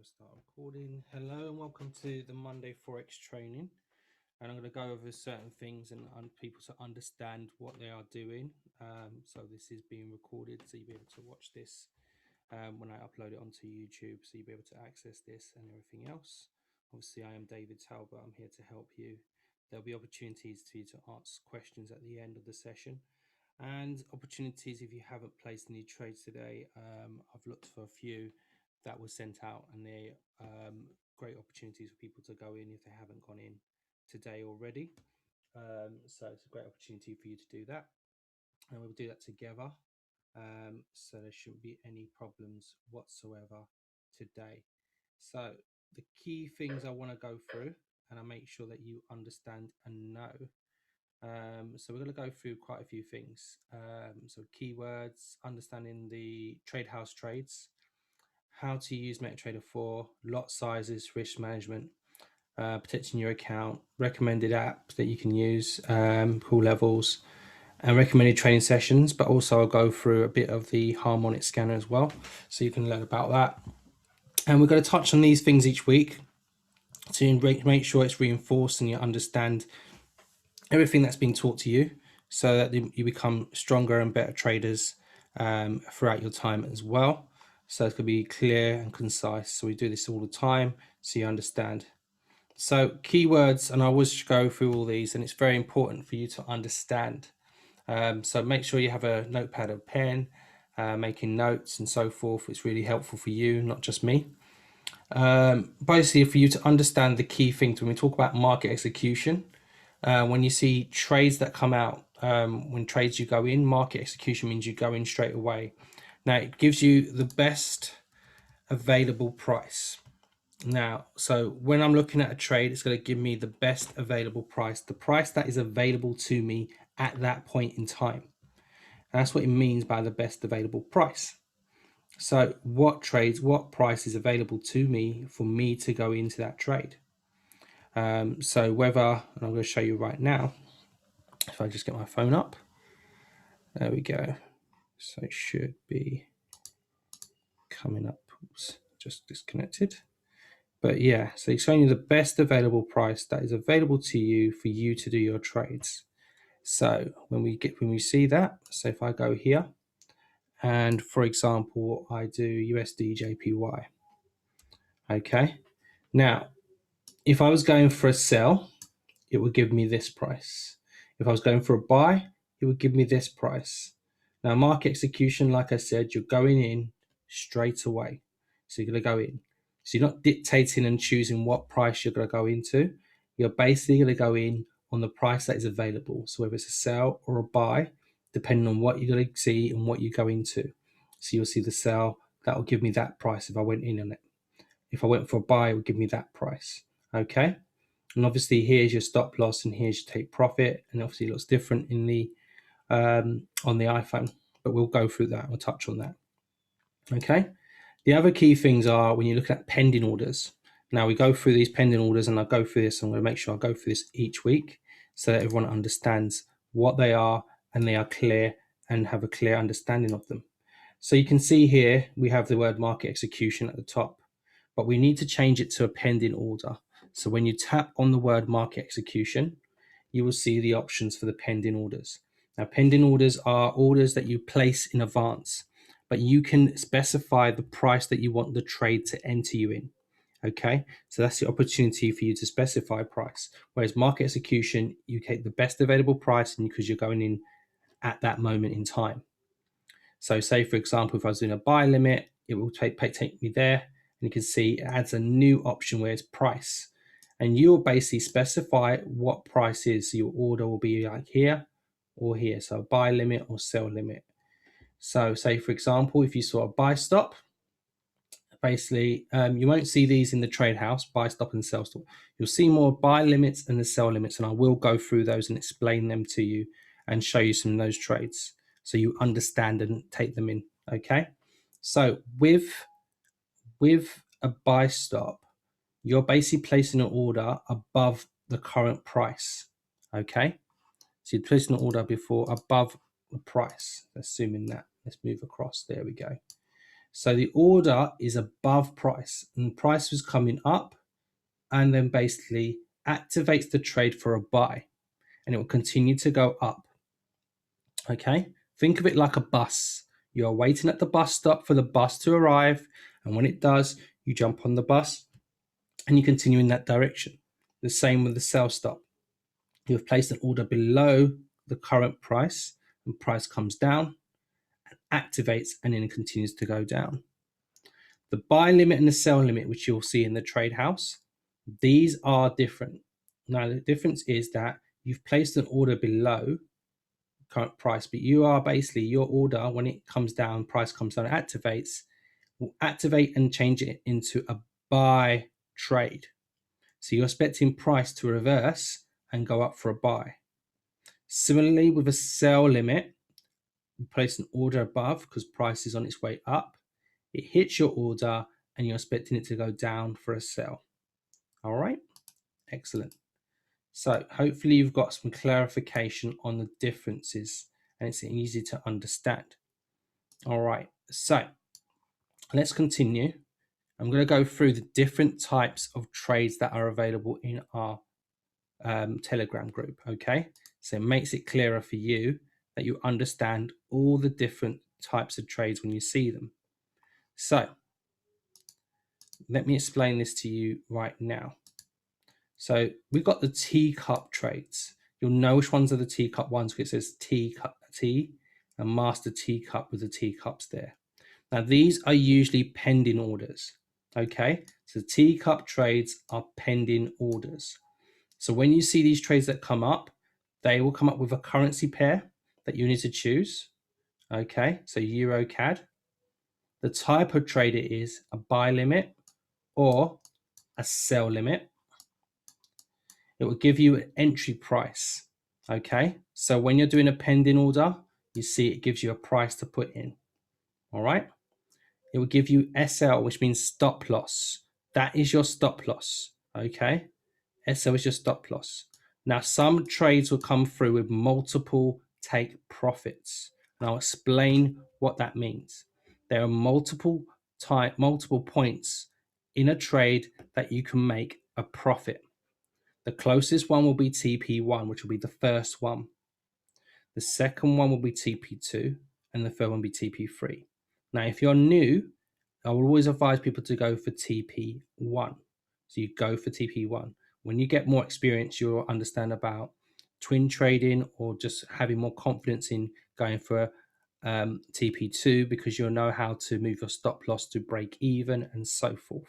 Start recording. Hello and welcome to the Monday Forex training. And I'm going to go over certain things and people to understand what they are doing. So this is being recorded, so you'll be able to watch this when I upload it onto YouTube, so you'll be able to access this and everything else. Obviously, I am David Talbot. I'm here to help you. There'll be opportunities for you to ask questions at the end of the session, and opportunities if you haven't placed any trades today. I've looked for a few that were sent out, and they're great opportunities for people to go in if they haven't gone in today already. So it's a great opportunity for you to do that, and we'll do that together. So there shouldn't be any problems whatsoever today. So the key things I want to go through, and I make sure that you understand and know. So we're going to go through quite a few things. So keywords, understanding the trade house trades, how to use MetaTrader 4, lot sizes, risk management, protecting your account, recommended apps that you can use, pool levels, and recommended trading sessions. But also I'll go through a bit of the harmonic scanner as well, so you can learn about that. And we're going to touch on these things each week to make sure it's reinforced and you understand everything that's been taught to you, so that you become stronger and better traders throughout your time as well. So it's going to be clear and concise. So we do this all the time, so you understand. So keywords, and I always go through all these, and it's very important for you to understand. So make sure you have a notepad or pen, making notes and so forth. It's really helpful for you, not just me. Basically, for you to understand the key things when we talk about market execution, when you see trades that come out, when trades you go in, market execution means you go in straight away. Now it gives you the best available price. Now, so when I'm looking at a trade, it's going to give me the best available price, the price that is available to me at that point in time. And that's what it means by the best available price. So what trades, what price is available to me for me to go into that trade? So whether, and I'm going to show you right now, if I just get my phone up, there we go. So it should be coming up. Oops, just disconnected. But yeah, so it's showing you the best available price that is available to you for you to do your trades. So when we see that, so if I go here, and for example, I do USD JPY. Okay. Now, if I was going for a sell, it would give me this price. If I was going for a buy, it would give me this price. Now, market execution, like I said, you're going in straight away. So you're going to go in. So you're not dictating and choosing what price you're going to go into. You're basically going to go in on the price that is available. So whether it's a sell or a buy, depending on what you're going to see and what you go into. So you'll see the sell, that will give me that price if I went in on it. If I went for a buy, it would give me that price. Okay. And obviously here's your stop loss and here's your take profit. And obviously it looks different in the on the iPhone, but we'll go through that. We'll touch on that. Okay. The other key things are when you look at pending orders. Now we go through these pending orders, and I'll go through this. I'm going to make sure I go through this each week so that everyone understands what they are and they are clear and have a clear understanding of them. So you can see here we have the word market execution at the top, but we need to change it to a pending order. So when you tap on the word market execution, you will see the options for the pending orders. Now, pending orders are orders that you place in advance, but you can specify the price that you want the trade to enter you in. Okay, so that's the opportunity for you to specify price. Whereas market execution, you take the best available price, and because you're going in at that moment in time. So say, for example, if I was doing a buy limit, it will take me there, and you can see it adds a new option where it's price. And you'll basically specify what price is. So your order will be like here or here. So buy limit or sell limit. So say, for example, if you saw a buy stop, basically you won't see these in the trade house, buy stop and sell stop. You'll see more buy limits and the sell limits, and I will go through those and explain them to you and show you some of those trades so you understand and take them in. Okay, so with a buy stop, you're basically placing an order above the current price. Okay, so you're placing an order above the price. Assuming that, let's move across. There we go. So the order is above price, and price was coming up, and then basically activates the trade for a buy, and it will continue to go up. Okay, think of it like a bus. You are waiting at the bus stop for the bus to arrive, and when it does, you jump on the bus and you continue in that direction. The same with the sell stop. You have placed an order below the current price, and price comes down, activates, and then it continues to go down. The buy limit and the sell limit, which you'll see in the trade house, these are different. Now, the difference is that you've placed an order below current price, but you are basically, your order, when it comes down, price comes down, activates, will activate and change it into a buy trade. So you're expecting price to reverse and go up for a buy. Similarly, with a sell limit, you place an order above because price is on its way up. It hits your order and you're expecting it to go down for a sell. All right, excellent. So hopefully you've got some clarification on the differences and it's easy to understand. All right, so let's continue. I'm going to go through the different types of trades that are available in our Telegram group. Okay, so it makes it clearer for you that you understand all the different types of trades when you see them. So let me explain this to you right now. So we've got the teacup trades. You'll know which ones are the teacup ones because it says teacup, tea, and master teacup with the teacups there. Now these are usually pending orders. Okay, so teacup trades are pending orders. So when you see these trades that come up, they will come up with a currency pair that you need to choose. Okay, so Euro CAD. The type of trade it is a buy limit or a sell limit. It will give you an entry price. Okay, so when you're doing a pending order, you see it gives you a price to put in. All right, it will give you SL, which means stop loss. That is your stop loss. Okay, SL is your stop loss. Now, some trades will come through with multiple take profits, and I'll explain what that means. There are multiple points in a trade that you can make a profit. The closest one will be TP1, which will be the first one. The second one will be TP2, and the third one will be TP3. Now, if you're new, I will always advise people to go for TP1. So you go for TP1. When you get more experience, you'll understand about twin trading or just having more confidence in going for TP2 because you'll know how to move your stop loss to break even and so forth.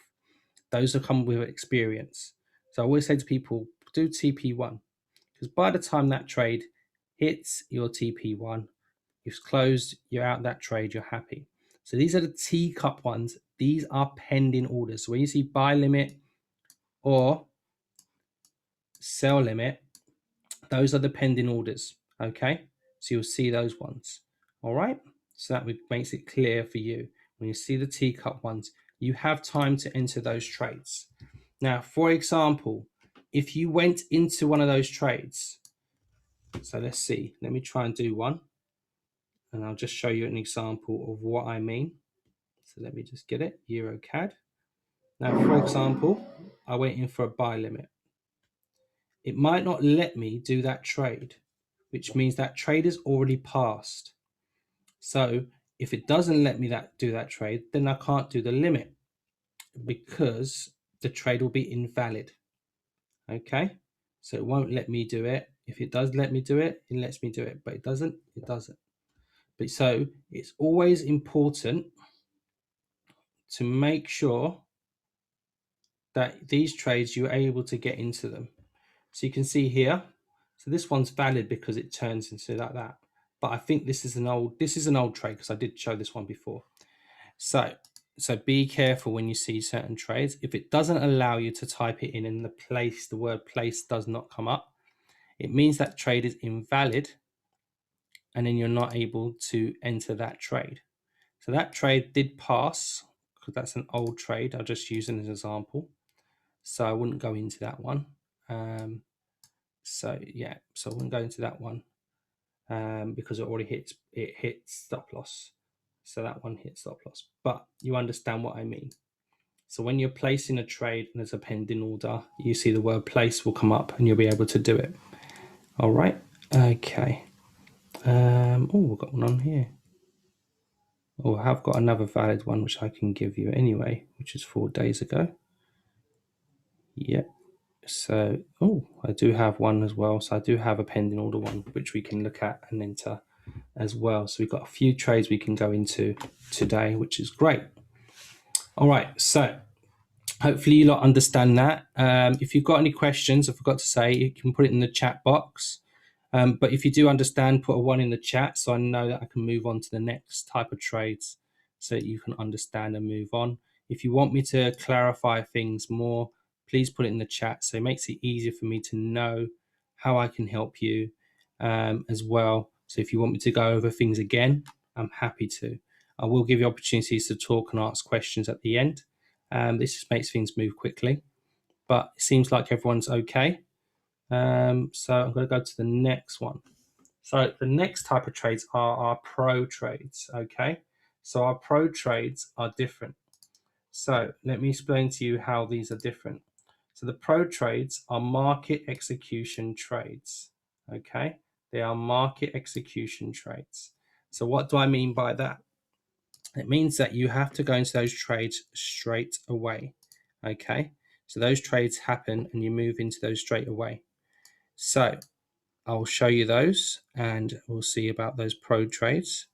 Those will come with experience. So I always say to people, do TP1 because by the time that trade hits your TP1, you've closed, you're out that trade, you're happy. So these are the teacup ones. These are pending orders. So when you see buy limit or sell limit, those are the pending orders. Okay, so you'll see those ones. All right, so that makes it clear for you. When you see the teacup ones, you have time to enter those trades. Now, for example, if you went into one of those trades, so let's see, let me try and do one, and I'll just show you an example of what I mean. So let me just get it, Euro CAD. Now, for example, I went in for a buy limit. It might not let me do that trade, which means that trade is already passed. So if it doesn't let me do that trade, then I can't do the limit because the trade will be invalid. Okay, so it won't let me do it. If it does let me do it, it lets me do it, but it doesn't, it doesn't. But so it's always important to make sure that these trades you're able to get into them. So you can see here, so this one's valid because it turns into like that. But I think this is an old trade because I did show this one before. So be careful when you see certain trades. If it doesn't allow you to type it in and the word place does not come up, it means that trade is invalid and then you're not able to enter that trade. So that trade did pass because that's an old trade. I'll just use it as an example. So I wouldn't go into that one. So I wouldn't go into that one because it already hits stop loss. So that one hit stop loss, but you understand what I mean. So when you're placing a trade and there's a pending order, you see the word place will come up and you'll be able to do it. All right. Okay. Oh, we've got one on here. Oh, I have got another valid one which I can give you anyway, which is 4 days ago. Yep. So, oh, I do have one as well. So I do have a pending order one, which we can look at and enter as well. So we've got a few trades we can go into today, which is great. All right. So hopefully you lot understand that. If you've got any questions, I forgot to say, you can put it in the chat box. But if you do understand, put a 1 in the chat so I know that I can move on to the next type of trades so that you can understand and move on. If you want me to clarify things more, please put it in the chat so it makes it easier for me to know how I can help you as well. So if you want me to go over things again, I'm happy to. I will give you opportunities to talk and ask questions at the end. This just makes things move quickly, but it seems like everyone's okay. So I'm going to go to the next one. So the next type of trades are our pro trades. Okay, so our pro trades are different. So let me explain to you how these are different. So the pro trades are market execution trades. Okay, they are market execution trades. So what do I mean by that? It means that you have to go into those trades straight away. Okay, so those trades happen and you move into those straight away. So I'll show you those and we'll see about those pro trades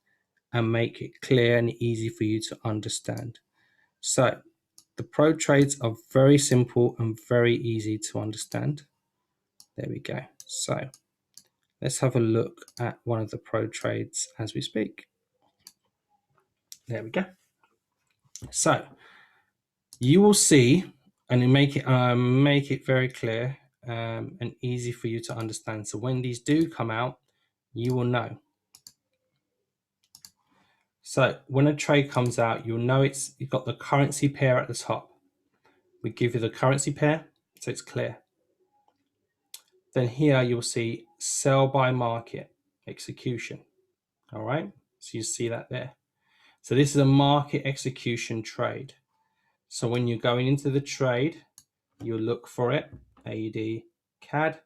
and make it clear and easy for you to understand. So the pro trades are very simple and very easy to understand. There we go. So let's have a look at one of the pro trades as we speak. There we go. So you will see, and make it very clear and easy for you to understand. So when these do come out, you will know. So when a trade comes out, you'll know you've got the currency pair at the top. We give you the currency pair, so it's clear. Then here you'll see sell by market execution. All right, so you see that there. So this is a market execution trade. So when you're going into the trade, you'll look for it, AUD CAD.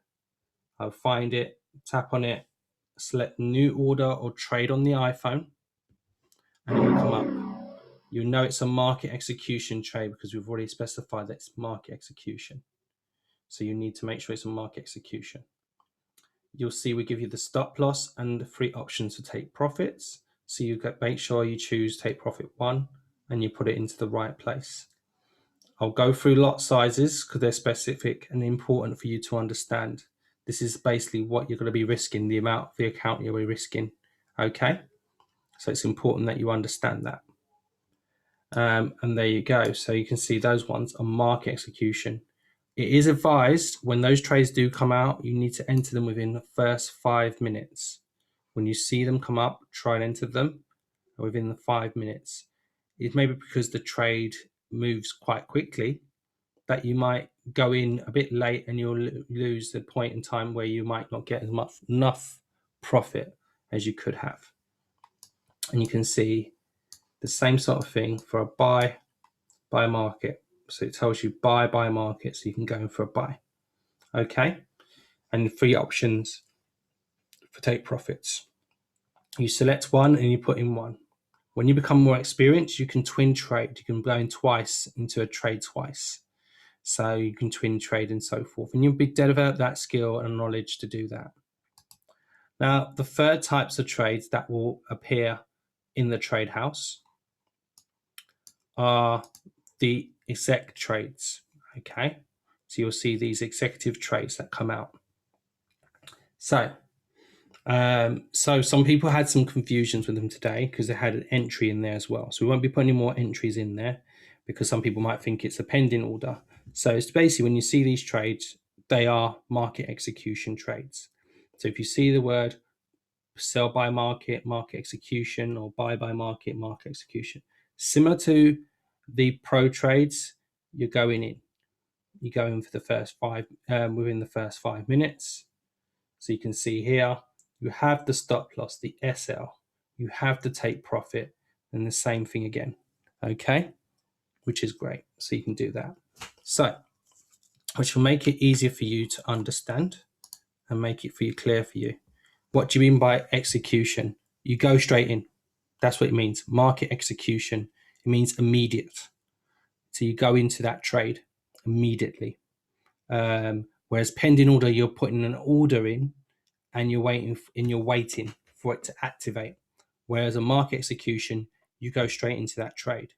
I'll find it, tap on it, select new order or trade on the iPhone, and it will come up. You know it's a market execution trade because we've already specified that it's market execution. So you need to make sure it's a market execution. You'll see we give you the stop loss and the 3 options to take profits. So you make sure you choose take profit 1 and you put it into the right place. I'll go through lot sizes because they're specific and important for you to understand. This is basically what you're going to be risking, the amount of the account you'll be risking. Okay, so it's important that you understand that. And there you go. So you can see those ones are market execution. It is advised when those trades do come out, you need to enter them within the first 5 minutes. When you see them come up, try and enter them within the 5 minutes. It may be because the trade moves quite quickly that you might go in a bit late and you'll lose the point in time where you might not get as much enough profit as you could have. And you can see the same sort of thing for a buy market. So it tells you buy market, so you can go in for a buy. Okay, and 3 options for take profits. You select one and you put in 1. When you become more experienced, you can twin trade. You can go in twice into a trade twice. So you can twin trade and so forth. And you'll develop that skill and knowledge to do that. Now, the third types of trades that will appear in the trade house are the exec trades. Okay, so you'll see these executive trades that come out. So some people had some confusions with them today because they had an entry in there as well. So we won't be putting any more entries in there because some people might think it's a pending order. So it's basically when you see these trades, they are market execution trades. So if you see the word sell by market, market execution, or buy by market, market execution, similar to the pro trades, you're going in. You go in for the first 5 within the first 5 minutes. So you can see here, you have the stop loss, the SL, you have the take profit, and the same thing again. Okay, which is great. So you can do that. So, which will make it easier for you to understand and make it clear for you. What do you mean by execution? You go straight in. That's what it means. Market execution. It means immediate. So you go into that trade immediately. Whereas pending order, you're putting an order in and you're waiting for it to activate. Whereas a market execution, you go straight into that trade.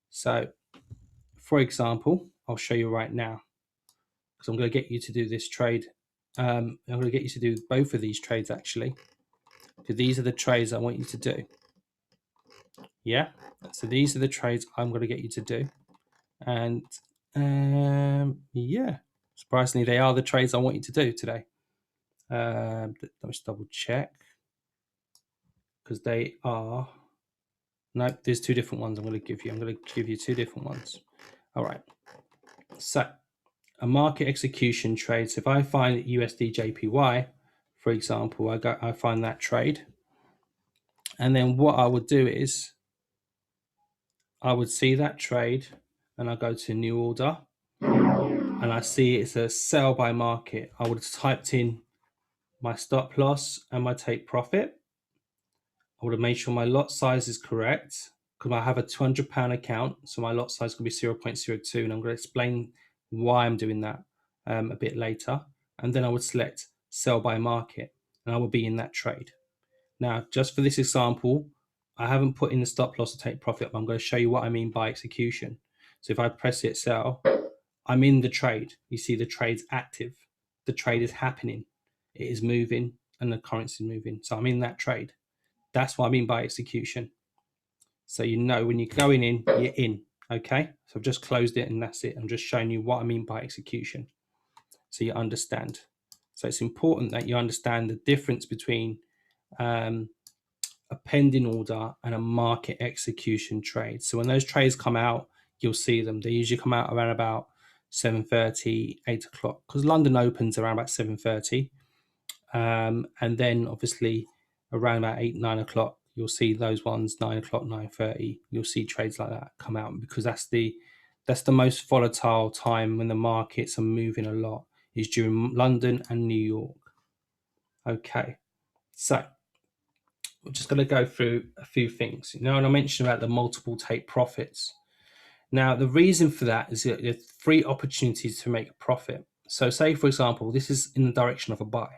So, for example, I'll show you right now because I'm going to get you to do this trade. I'm going to get you to do both of these trades actually, because these are the trades I want you to do. Yeah, so these are the trades I'm going to get you to do, and yeah, surprisingly, they are the trades I want you to do today. Let's double check because they are. No, there's two different ones I'm going to give you. I'm going to give you two different ones. All right. So a market execution trade. So if I find USD JPY, for example, I find that trade, and then what I would do is I would see that trade, and I go to new order, and I see it's a sell by market. I would have typed in my stop loss and my take profit. I would have made sure my lot size is correct because I have a £200 account, so my lot size can be 0.02, and I'm going to explain why I'm doing that a bit later. And then I would select sell by market, and I will be in that trade. Now, just for this example, I haven't put in the stop loss to take profit, but I'm going to show you what I mean by execution. So if I press it sell, I'm in the trade. You see the trade's active. The trade is happening. It is moving, and the currency is moving. So I'm in that trade. That's what I mean by execution. So you know when you're going in, you're in. Okay, so I've just closed it and that's it. I'm just showing you what I mean by execution so you understand. So it's important that you understand the difference between a pending order and a market execution trade. So when those trades come out, you'll see them. They usually come out around about 7:30, 8 o'clock, because London opens around about 7:30. And then obviously around about 8, 9 o'clock, you'll see those ones, 9 o'clock, 9:30. You'll see trades like that come out because that's the most volatile time when the markets are moving a lot, is during London and New York. Okay, so we're just going to go through a few things. And I mentioned about the multiple take profits. Now, the reason for that is that there's 3 opportunities to make a profit. So say, for example, this is in the direction of a buy.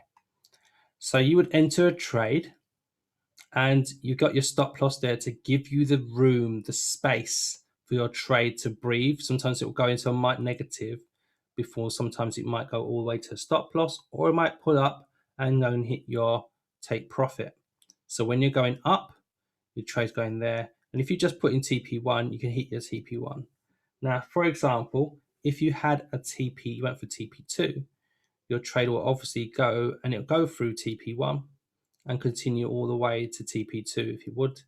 So you would enter a trade and you've got your stop loss there to give you the room, the space for your trade to breathe. Sometimes it will go into a negative before sometimes it might go all the way to a stop loss, or it might pull up and go and hit your take profit. So when you're going up, your trade's going there. And if you just put in TP1, you can hit your TP1. Now, for example, if you had a TP, you went for TP2, your trade will obviously go and it'll go through TP1 and continue all the way to TP2 if you would,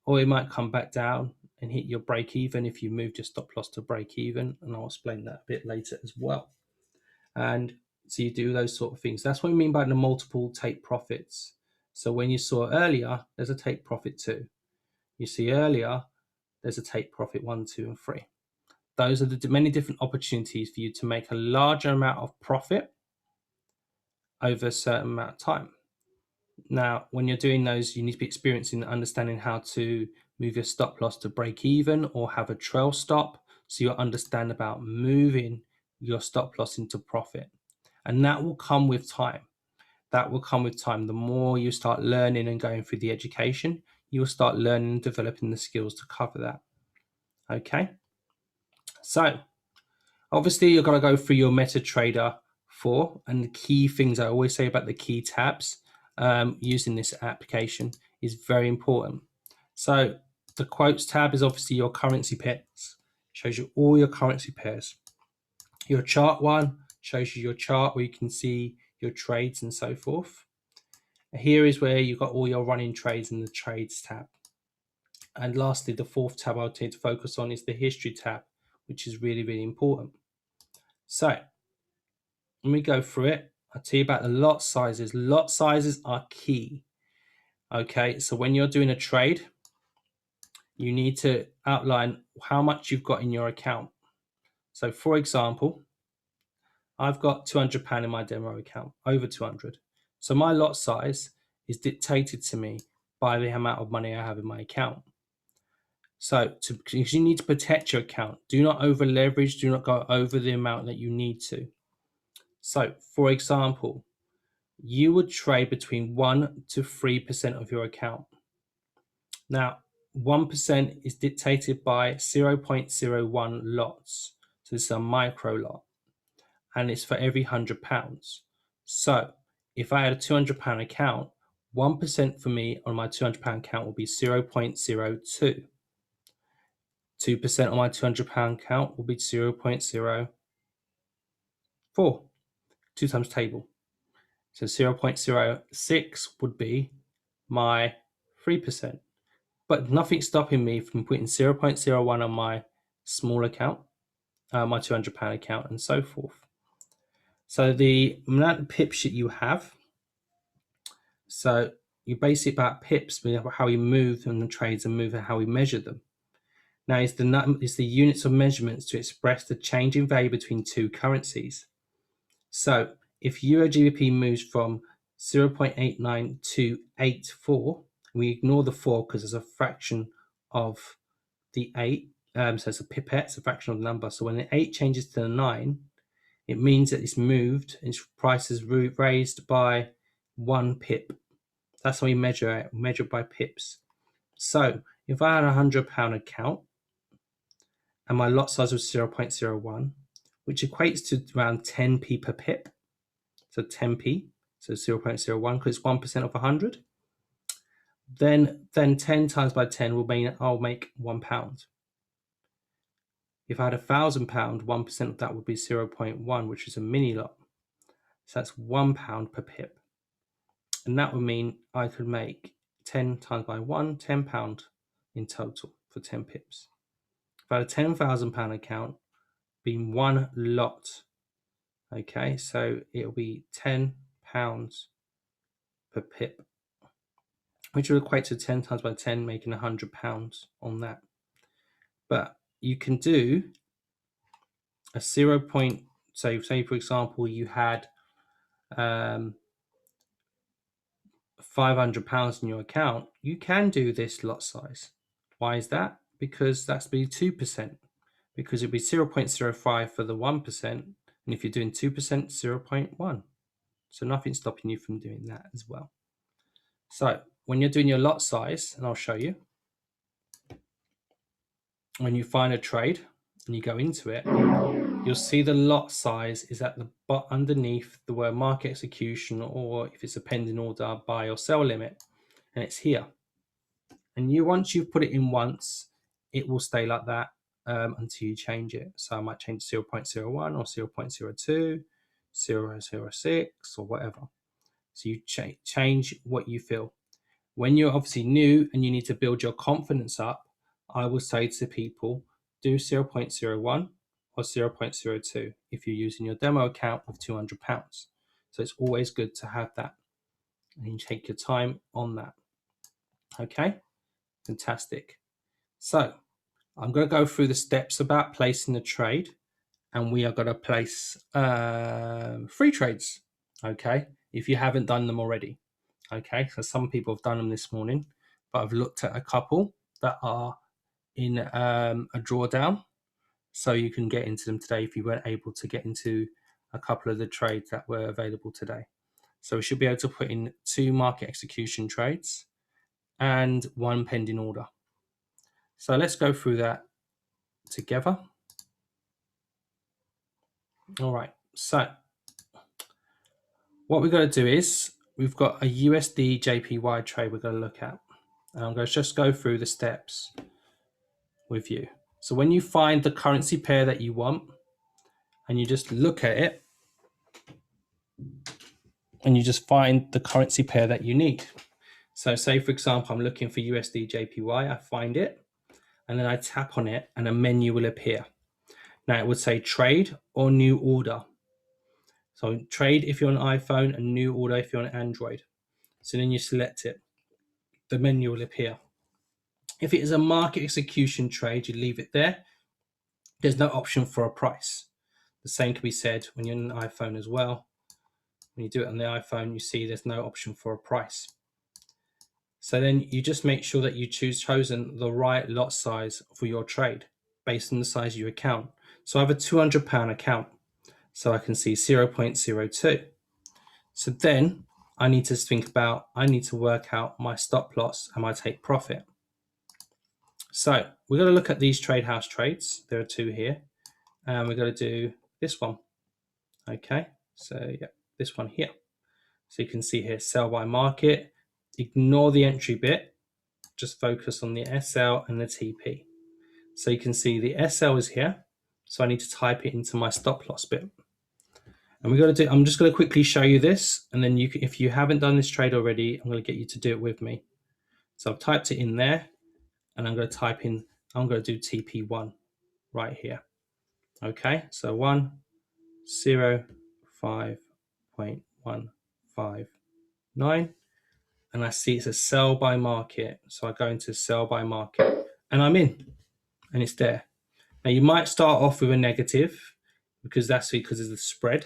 or it might come back down and hit your break even if you moved your stop loss to break even, and I'll explain that a bit later as well. And so you do those sort of things. That's what we mean by the multiple take profits. So when you saw earlier, there's a take profit 2. You see earlier, there's a take profit 1, 2, and 3. Those are the many different opportunities for you to make a larger amount of profit over a certain amount of time. Now, when you're doing those, you need to be experiencing and understanding how to move your stop loss to break even or have a trail stop, so you understand about moving your stop loss into profit. And that will come with time. That will come with time. The more you start learning and going through the education, you will start learning and developing the skills to cover that. Okay? So, obviously, you're going to go through your MetaTrader 4, and the key things I always say about the key tabs using this application is very important. So the quotes tab is obviously your currency pairs, shows you all your currency pairs. Your chart one shows you your chart where you can see your trades and so forth. Here is where you've got all your running trades in the trades tab. And lastly, the 4th tab I'll tend to focus on is the history tab, which is really, really important. So when we go through it, I'll tell you about the lot sizes. Lot sizes are key. Okay, so when you're doing a trade, you need to outline how much you've got in your account. So for example, I've got £200 in my demo account, over 200. So my lot size is dictated to me by the amount of money I have in my account. So because you need to protect your account, do not over leverage, do not go over the amount that you need to. So for example, you would trade between 1 to 3% of your account. Now, 1% is dictated by 0.01 lots. So this is a micro lot, and it's for every £100. So if I had a £200 account, 1% for me on my £200 account will be 0.02. 2% on my £200 account will be 0.04. 2 times table. So 0.06 would be my 3%. But nothing's stopping me from putting 0.01 on my small account, my £200 account, and so forth. So the amount of pips that you have, so you base it about pips, how we move and the trades and move and how we measure them. Now, it's the units of measurements to express the change in value between two currencies. So if Euro GBP moves from 0.89 to 84, we ignore the 4 because it's a fraction of the 8. So it's a pipette, it's a fraction of the number. So when the 8 changes to the 9, it means that it's moved, its price is raised by 1 pip. That's how we measure it, measure by pips. So if I had a £100 account and my lot size was 0.01, which equates to around 10p per pip, so 10p, so 0.01 because it's 1% of 100, then 10 times by 10 will mean I'll make £1. If I had £1,000, 1% of that would be 0.1, which is a mini lot. So that's £1 per pip. And that would mean I could make 10 times by 1, £10 in total for 10 pips. If I had a £10,000 account, being one lot, okay, so it'll be £10 per pip, which will equate to 10 times by 10, making £100 on that. But you can do a 0. So say for example you had £500 in your account, you can do this lot size. Why is that? Because that's be 2%, because it'd be 0.05 for the 1%, and if you're doing 2%, 0.1. So nothing's stopping you from doing that as well. So when you're doing your lot size, and I'll show you, when you find a trade and you go into it, you'll see the lot size is at the underneath the word market execution, or if it's a pending order, buy or sell limit, and it's here. And once you've put it in once, it will stay like that until you change it. So I might change 0.01 or 0.02, 0.06 or whatever. So you change what you feel. When you're obviously new and you need to build your confidence up, I will say to people, do 0.01 or 0.02 if you're using your demo account with £200. So it's always good to have that, and you take your time on that. Okay, fantastic. So I'm going to go through the steps about placing the trade, and we are going to place free trades, okay, if you haven't done them already. Okay, so some people have done them this morning, but I've looked at a couple that are in a drawdown, so you can get into them today if you weren't able to get into a couple of the trades that were available today. So we should be able to put in 2 market execution trades and 1 pending order. So let's go through that together. All right, so what we're going to do is we've got a USD JPY trade we're going to look at, and I'm going to just go through the steps with you. So when you find the currency pair that you want, and you just look at it, and you just find the currency pair that you need. So say for example, I'm looking for USD JPY, I find it, and then I tap on it and a menu will appear. Now it would say trade or new order. So trade if you're on iPhone and new order if you're on Android. So then you select it, the menu will appear. If it is a market execution trade, you leave it there. There's no option for a price. The same can be said when you're on an iPhone as well. When you do it on the iPhone, you see there's no option for a price. So then you just make sure that you chosen the right lot size for your trade based on the size of your account. So I have a £200 account, so I can see 0.02. So then I need to work out my stop loss and my take profit. So we're going to look at these trade house trades. There are two here, and we're going to do this one. Okay, so yeah, this one here. So you can see here, sell by market. Ignore the entry bit, just focus on the SL and the TP. So you can see the SL is here, so I need to type it into my stop loss bit. And I'm just going to quickly show you this, and then if you haven't done this trade already, I'm going to get you to do it with me. So I've typed it in there, and I'm going to do TP1 right here. Okay, so 105.159, and I see it's a sell by market. So I go into sell by market, and I'm in, and it's there. Now you might start off with a negative because that's because of the spread.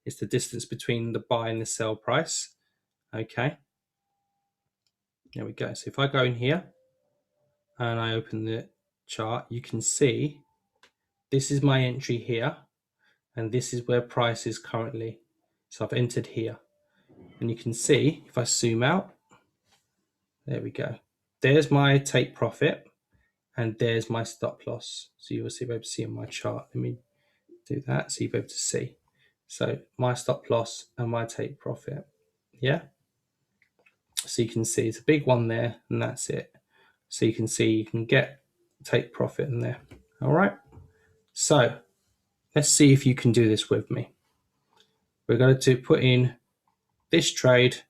It's the distance between the buy and the sell price. Okay, there we go. So if I go in here and I open the chart, you can see this is my entry here, and this is where price is currently. So I've entered here, and you can see if I zoom out, there we go. There's my take profit, and there's my stop loss. So you will be able to see on my chart. Let me do that so you'll be able to see. So my stop loss and my take profit. Yeah. So you can see it's a big one there, and that's it. So you can see you can get take profit in there. All right. So let's see if you can do this with me. We're going to put in this trade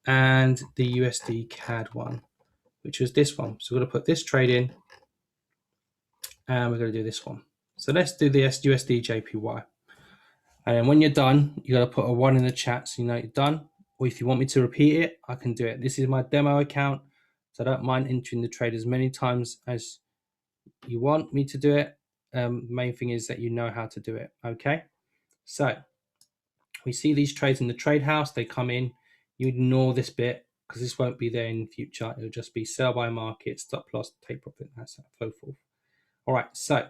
and the USD CAD one, which was this one. So we're going to put this trade in, and we're going to do this one. So let's do the USD JPY. And then when you're done, you got to put a 1 in the chat so you know you're done. Or if you want me to repeat it, I can do it. This is my demo account, so I don't mind entering the trade as many times as you want me to do it. The main thing is that you know how to do it. Okay, so we see these trades in the trade house. They come in. You ignore this bit because this won't be there in the future. It'll just be sell by market, stop loss, take profit, and so forth. All right, so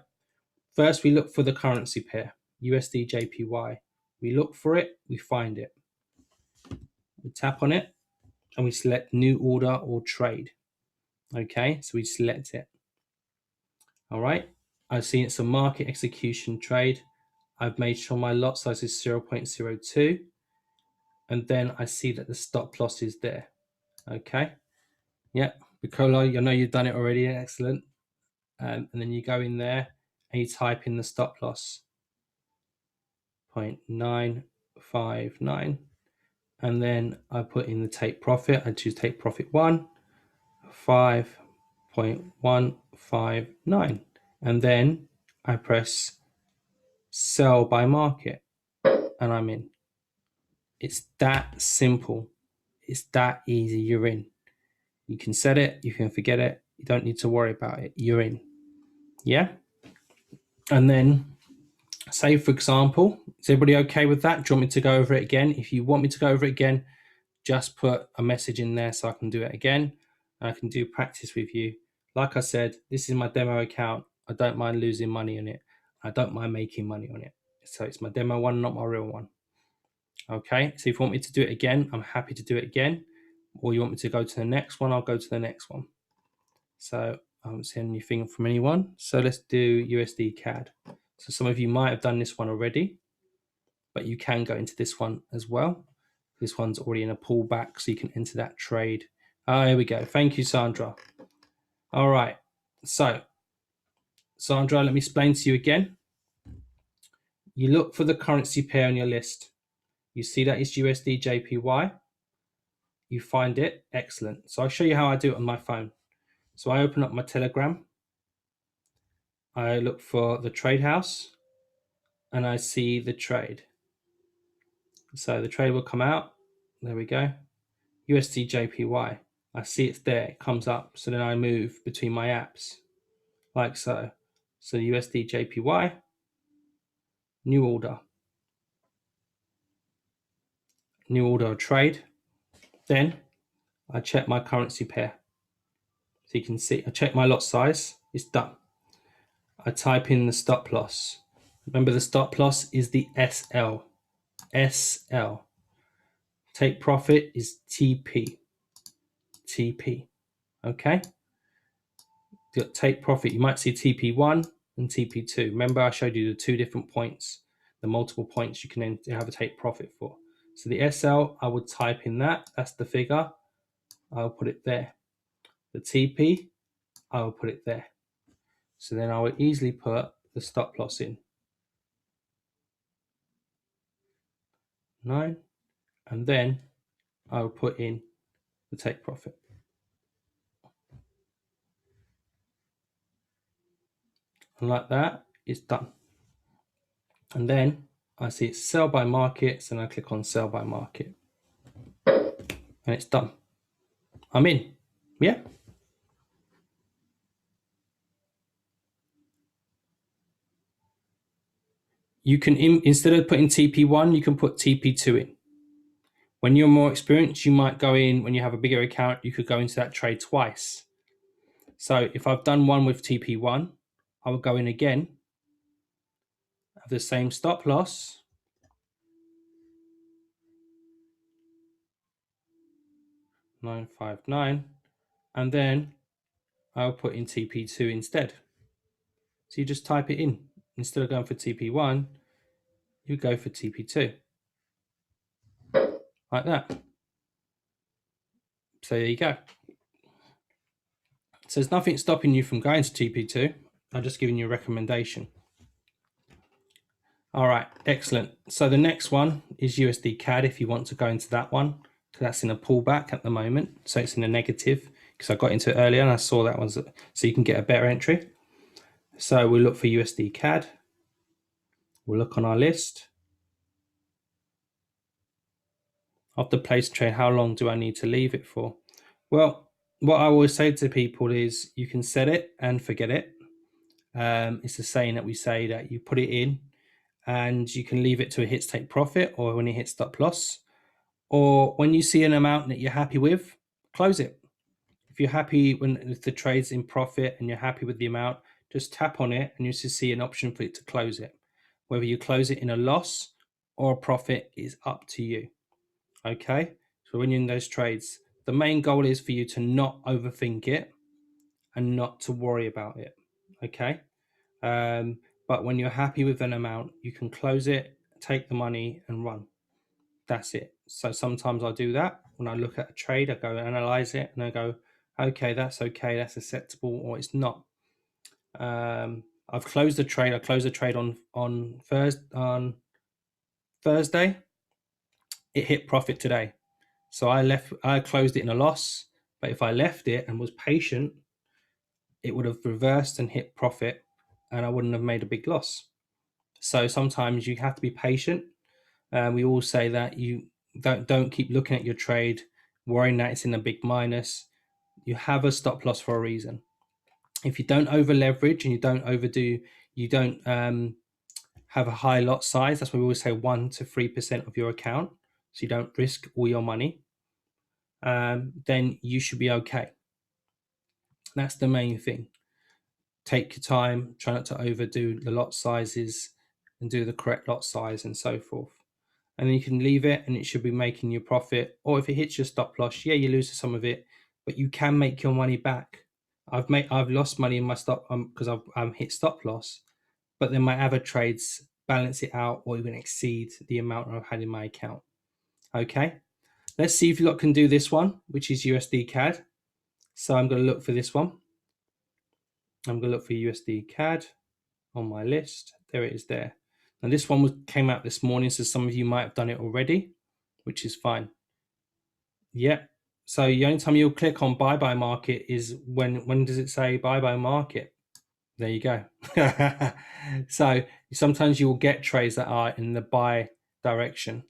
first we look for the currency pair, USD JPY. We look for it, we find it. We tap on it, and we select new order or trade. Okay, so we select it. All right, I see it's a market execution trade. I've made sure my lot size is 0.02, and then I see that the stop loss is there. Okay, yeah, Piccolo, I know you've done it already. Excellent. And then you go in there and you type in the stop loss, 0.959, and then I put in the take profit. I choose take profit 1, 5.159, and then I press sell by market, and I'm in. It's that simple. It's that easy. You're in. You can set it, you can forget it, you don't need to worry about it. You're in. Yeah. And then say, for example, is everybody okay with that? Do you want me to go over it again? If you want me to go over it again, just put a message in there so I can do it again, and I can do practice with you. Like I said, this is my demo account. I don't mind losing money on it. I don't mind making money on it. So it's my demo one, not my real one. Okay, so if you want me to do it again, I'm happy to do it again. Or you want me to go to the next one, I'll go to the next one. So I haven't seen anything from anyone. So let's do USD CAD. So some of you might have done this one already, but you can go into this one as well. This one's already in a pullback, so you can enter that trade. Here we go. Thank you, Sandra. All right. So, Sandra, let me explain to you again. You look for the currency pair on your list. You see that it's USD JPY. You find it. Excellent. So I'll show you how I do it on my phone. So I open up my Telegram. I look for the trade house, and I see the trade. So the trade will come out. There we go. USD JPY. I see it's there, it comes up. So then I move between my apps like so. So USD JPY, new order of trade. Then I check my currency pair. So you can see, I check my lot size, it's done. I type in the stop loss. Remember, the stop loss is the SL. SL. Take profit is TP. TP. Okay? Take profit, you might see TP1 and TP2. Remember, I showed you the 2 different points, the multiple points you can then have a take profit for. So the SL, I would type in that. That's the figure. I'll put it there. The TP, I will put it there. So then I would easily put the stop loss in. 9. And then I will put in the take profit. And like that, it's done. And then I see it's sell by markets, and I click on sell by market. And it's done. I'm in. Yeah. You can, instead of putting TP1, you can put TP2 in. When you're more experienced, you might go in, when you have a bigger account, you could go into that trade twice. So if I've done one with TP1, I will go in again, have the same stop loss, $959, and then I'll put in TP2 instead. So you just type it in. Instead of going for TP1, you go for TP2. Like that. So there you go. So there's nothing stopping you from going to TP2. I'm just giving you a recommendation. All right, excellent. So the next one is USD CAD if you want to go into that one, because that's in a pullback at the moment. So it's in a negative, because I got into it earlier and I saw that one, so you can get a better entry. So we'll look for USD CAD. We'll look on our list. After place trade, how long do I need to leave it for? Well, what I always say to people is you can set it and forget it. It's a saying that we say that you put it in and you can leave it to a hits take profit, or when it hits stop loss, or when you see an amount that you're happy with, close it. If you're happy if the trade's in profit and you're happy with the amount, just tap on it and you should see an option for it to close it. Whether you close it in a loss or a profit is up to you. Okay, so when you're in those trades, the main goal is for you to not overthink it and not to worry about it. Okay, but when you're happy with an amount, you can close it, take the money and run. That's it. So sometimes I do that. When I look at a trade, I go analyze it and I go, okay, that's acceptable, or it's not. I've closed the trade. I closed the trade on Thursday. It hit profit today. So I closed it in a loss, but if I left it and was patient, it would have reversed and hit profit and I wouldn't have made a big loss. So sometimes you have to be patient. We all say that you don't keep looking at your trade, worrying that it's in a big minus. You have a stop loss for a reason. If you don't over leverage and you don't overdo, you don't have a high lot size. That's why we always say 1 to 3% of your account, so you don't risk all your money. Then you should be okay. That's the main thing. Take your time, try not to overdo the lot sizes and do the correct lot size and so forth. And then you can leave it and it should be making you profit. Or if it hits your stop loss, yeah, you lose some of it, but you can make your money back. I've lost money in my stop because I've hit stop loss, but then my other trades balance it out or even exceed the amount I've had in my account. Okay, let's see if you lot can do this one, which is USD CAD. So I'm going to look for this one. I'm going to look for USD CAD on my list. There it is there. And this one came out this morning, so some of you might have done it already, which is fine. Yeah. So the only time you'll click on buy by market is when does it say buy by market? There you go. So sometimes you will get trades that are in the buy direction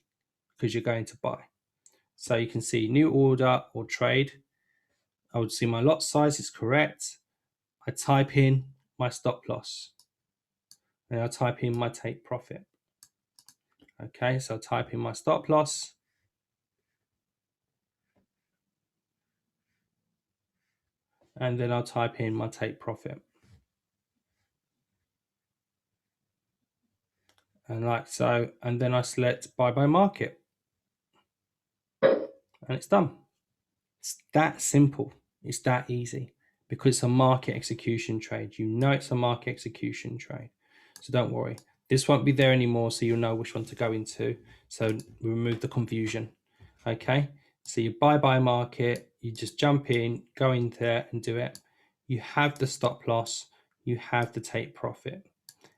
because you're going to buy. So you can see new order or trade. I would see my lot size is correct. I type in my stop loss. And I type in my take profit. Okay, so I type in my stop loss. And then I'll type in my take profit. And like so, and then I select buy by market. And it's done. It's that simple. It's that easy because it's a market execution trade. You know it's a market execution trade. So don't worry. This won't be there anymore, so you'll know which one to go into. So we remove the confusion. Okay. So you buy by market, you just jump in, go in there and do it. You have the stop loss, you have the take profit,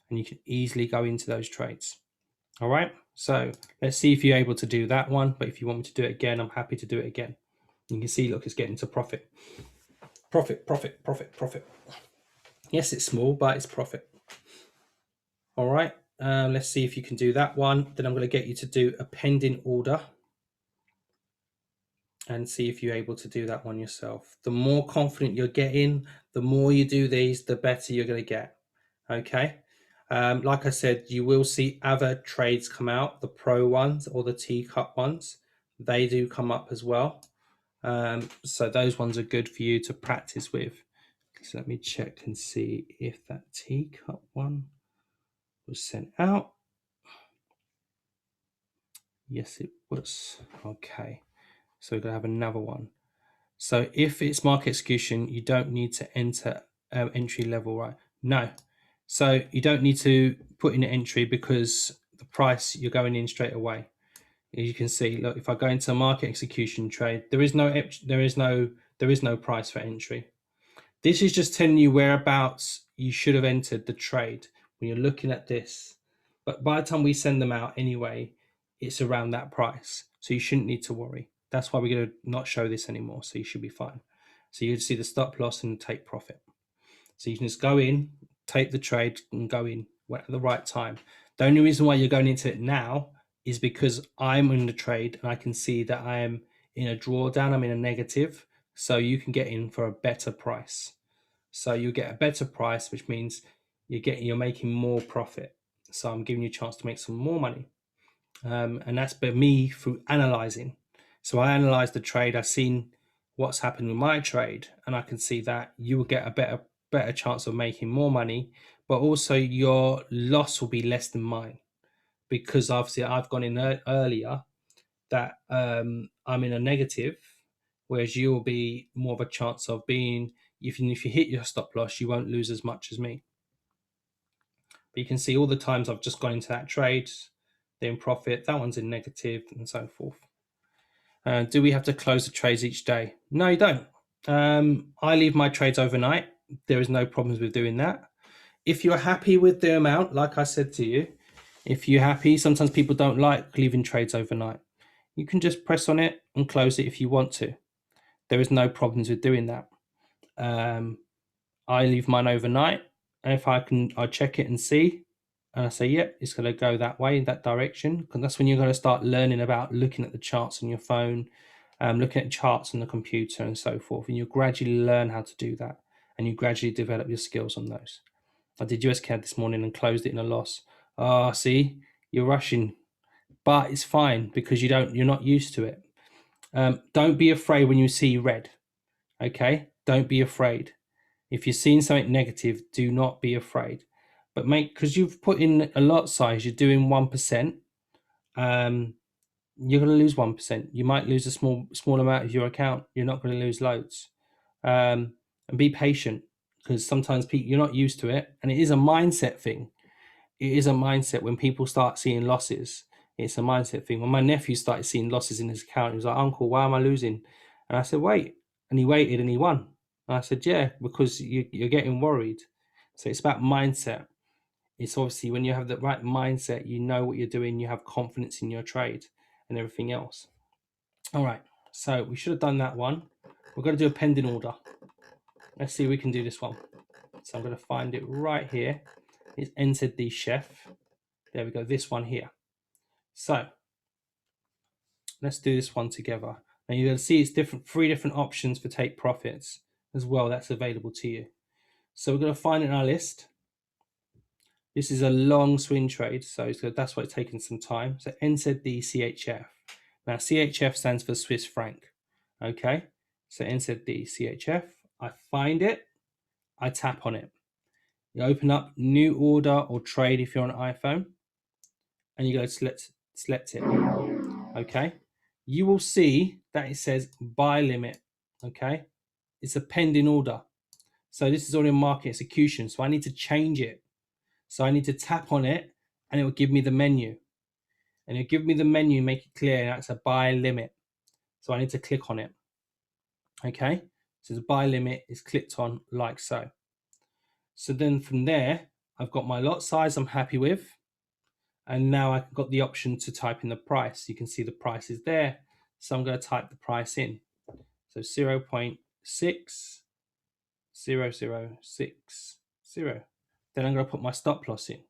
and you can easily go into those trades. All right. So let's see if you're able to do that one. But if you want me to do it again, I'm happy to do it again. You can see, look, it's getting to profit. Profit, profit, profit, profit. Yes, it's small, but it's profit. All right. Let's see if you can do that one. Then I'm going to get you to do a pending order and see if you're able to do that one yourself. The more confident you're getting, the more you do these, the better you're going to get. Okay. Like I said, you will see other trades come out, the pro ones or the teacup ones. They do come up as well. So those ones are good for you to practice with. So let me check and see if that teacup one was sent out. Yes, it was. Okay. So we're going to have another one. So if it's market execution, you don't need to enter entry level, right? No. So you don't need to put in an entry because the price, you're going in straight away. As you can see, look, if I go into a market execution trade, there is no price for entry. This is just telling you whereabouts you should have entered the trade when you're looking at this. But by the time we send them out anyway, it's around that price. So you shouldn't need to worry. That's why we're going to not show this anymore. So you should be fine. So you can see the stop loss and take profit. So you can just go in, take the trade and go in at the right time. The only reason why you're going into it now is because I'm in the trade and I can see that I am in a drawdown, I'm in a negative. So you can get in for a better price. So you get a better price, which means you're making more profit. So I'm giving you a chance to make some more money. And that's by me through analyzing. So I analyzed the trade, I've seen what's happened with my trade, and I can see that you will get a better chance of making more money, but also your loss will be less than mine because obviously I've gone in earlier that I'm in a negative, whereas you'll be more of a chance of being, if you hit your stop loss, you won't lose as much as me. But you can see all the times I've just gone into that trade, they're in profit, that one's in negative, and so forth. Do we have to close the trades each day? No, you don't. I leave my trades overnight. There is no problems with doing that. If you're happy with the amount, like I said to you, if you're happy, sometimes people don't like leaving trades overnight. You can just press on it and close it if you want to. There is no problems with doing that. I leave mine overnight, and if I check it and see, and I say, yep, it's going to go that way, in that direction, because that's when you're going to start learning about looking at the charts on your phone, looking at charts on the computer and so forth, and you gradually learn how to do that, and you gradually develop your skills on those. I did USCAD this morning and closed it in a loss. See, you're rushing, but it's fine because you're not used to it. Don't be afraid when you see red. Okay, don't be afraid. If you're seeing something negative, do not be afraid. But because you've put in a lot size, you're doing 1%. You're going to lose 1%. You might lose a small amount of your account. You're not going to lose loads. And be patient because sometimes you're not used to it, and it is a mindset thing. It is a mindset when people start seeing losses. It's a mindset thing. When my nephew started seeing losses in his account, he was like, "Uncle, why am I losing?" And I said, "Wait." And he waited and he won. And I said, "Yeah, because you're getting worried." So it's about mindset. It's obviously when you have the right mindset, you know what you're doing, you have confidence in your trade and everything else. All right, so we should have done that one. We're going to do a pending order. Let's see if we can do this one. So I'm going to find it right here. It's entered the chef. There we go, this one here. So let's do this one together. Now you're going to see it's different, 3 different options for take profits as well. That's available to you. So we're going to find it in our list. This is a long swing trade, so that's why it's taking some time. So NZD CHF. Now CHF stands for Swiss franc. Okay, so NZD CHF. I find it, I tap on it. You open up new order or trade if you're on an iPhone, and you go select it. Okay, you will see that it says buy limit. Okay, it's a pending order. So this is already a market execution. So I need to change it. So I need to tap on it and it will give me the menu. And it'll give me the menu, make it clear that's a buy limit. So I need to click on it. Okay, so the buy limit is clicked on like so. So then from there, I've got my lot size I'm happy with. And now I've got the option to type in the price. You can see the price is there. So I'm going to type the price in. So 0.60060. Then I'm going to put my stop loss in.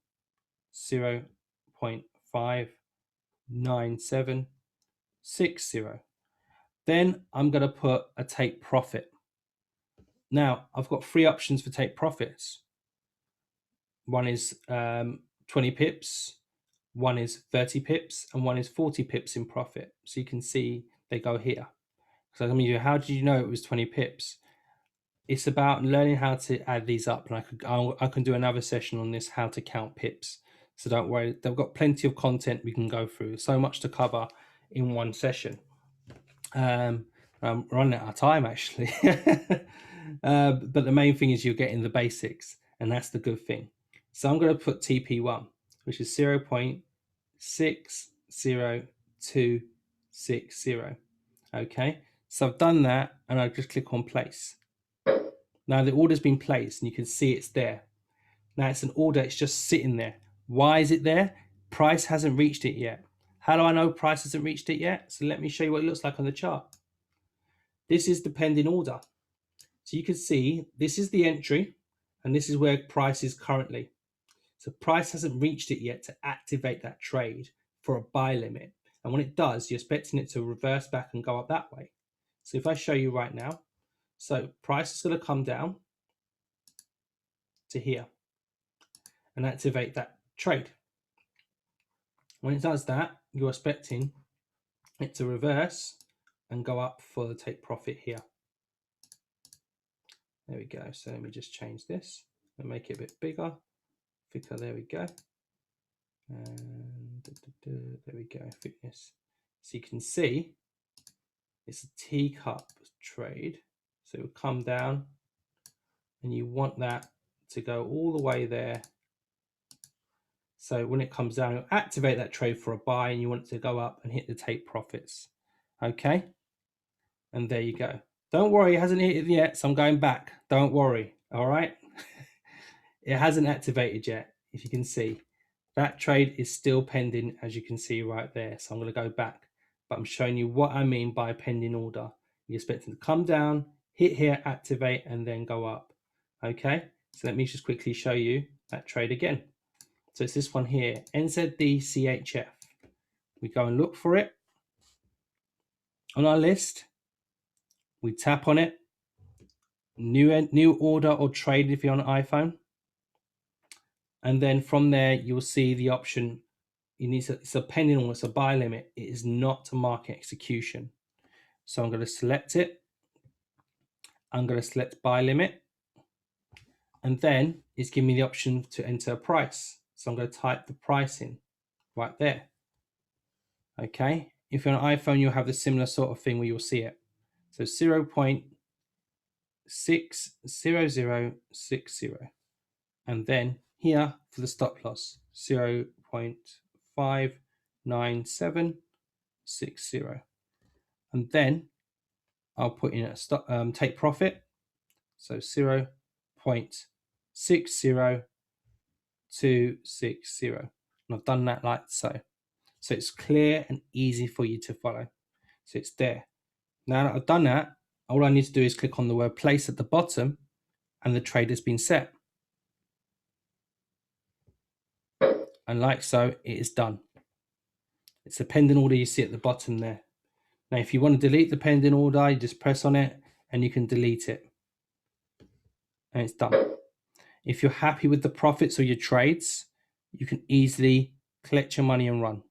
0.59760. Then I'm going to put a take profit. Now I've got 3 options for take profits. One is 20 pips, one is 30 pips, and one is 40 pips in profit. So you can see they go here. So I mean, how did you know it was 20 pips? It's about learning how to add these up, and I can do another session on this, how to count pips. So don't worry, they've got plenty of content we can go through. So much to cover in one session. I'm running out of time actually, but the main thing is you're getting the basics, and that's the good thing. So I'm going to put TP1, which is 0.60260. Okay, so I've done that, and I just click on place. Now the order's been placed, and you can see it's there. Now it's an order, it's just sitting there. Why is it there? Price hasn't reached it yet. How do I know price hasn't reached it yet? So let me show you what it looks like on the chart. This is the pending order. So you can see this is the entry, and this is where price is currently. So price hasn't reached it yet to activate that trade for a buy limit. And when it does, you're expecting it to reverse back and go up that way. So if I show you right now, so price is going to come down to here and activate that trade. When it does that, you're expecting it to reverse and go up for the take profit here. There we go. So let me just change this and make it a bit bigger, thicker. There we go. And there we go, thickness. So you can see it's a teacup trade. So it will come down, and you want that to go all the way there. So when it comes down, you'll activate that trade for a buy, and you want it to go up and hit the take profits. Okay, and there you go. Don't worry, it hasn't hit it yet, so I'm going back. Don't worry, all right? It hasn't activated yet, if you can see. That trade is still pending, as you can see right there. So I'm going to go back, but I'm showing you what I mean by pending order. You're expecting to come down, hit here, activate, and then go up. Okay, so let me just quickly show you that trade again. So it's this one here, NZD CHF. We go and look for it on our list. We tap on it. New order or trade if you're on an iPhone. And then from there, you'll see the option. It's a pending order, it's a buy limit. It is not a market execution. So I'm going to select it. I'm going to select buy limit. And then it's giving me the option to enter a price. So I'm going to type the price in right there. Okay. If you're on an iPhone, you'll have the similar sort of thing where you'll see it. So 0.60060. And then here for the stop loss, 0.59760. And then I'll put in a stop, take profit. So 0.60260. And I've done that like so. So it's clear and easy for you to follow. So it's there. Now that I've done that, all I need to do is click on the word place at the bottom, and the trade has been set. And like so, it is done. It's a pending order you see at the bottom there. Now, if you want to delete the pending order, you just press on it and you can delete it. And it's done. If you're happy with the profits or your trades, you can easily collect your money and run.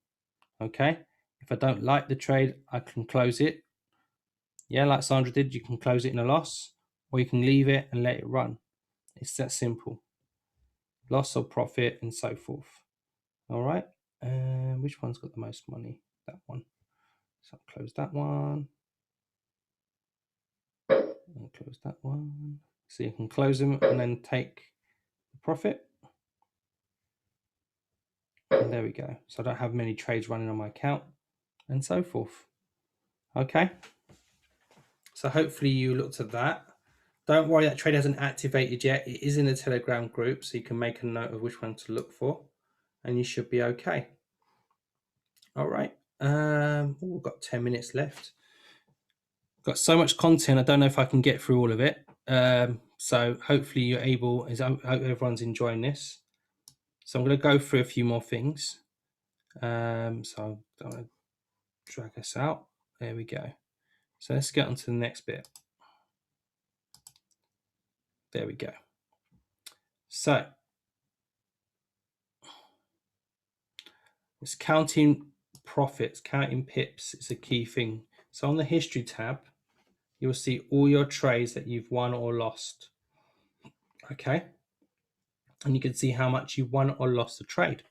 Okay? If I don't like the trade, I can close it. Yeah, like Sandra did, you can close it in a loss, or you can leave it and let it run. It's that simple. Loss or profit and so forth. All right. Which one's got the most money? That one. So I'll close that one. I'll close that one. So you can close them and then take the profit. And there we go. So I don't have many trades running on my account and so forth. Okay. So hopefully you looked at that. Don't worry, that trade hasn't activated yet. It is in the Telegram group, so you can make a note of which one to look for, and you should be okay. All right. We've got 10 minutes left. Got so much content, I don't know if I can get through all of it. So hopefully you're able, I hope everyone's enjoying this. So I'm going to go through a few more things. So I'm going to drag us out. There we go. So let's get on to the next bit. There we go. So it's counting profits, counting pips is a key thing. So on the history tab, you'll see all your trades that you've won or lost. Okay. And you can see how much you won or lost a trade.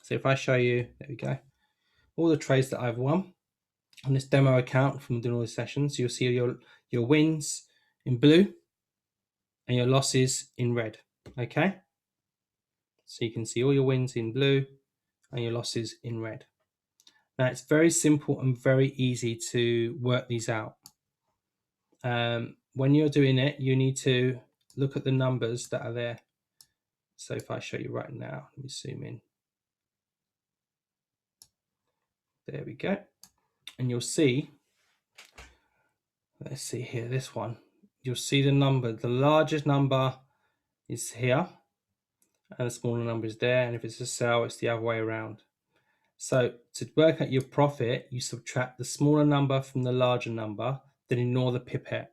So if I show you, there we go, all the trades that I've won on this demo account from doing all the sessions, you'll see your wins in blue and your losses in red. Okay. So you can see all your wins in blue and your losses in red. Now it's very simple and very easy to work these out. When you're doing it, you need to look at the numbers that are there. So if I show you right now, let me zoom in. There we go. And you'll see, let's see here, this one. You'll see the number. The largest number is here and the smaller number is there. And if it's a sell, it's the other way around. So to work out your profit, you subtract the smaller number from the larger number, then ignore the pipette.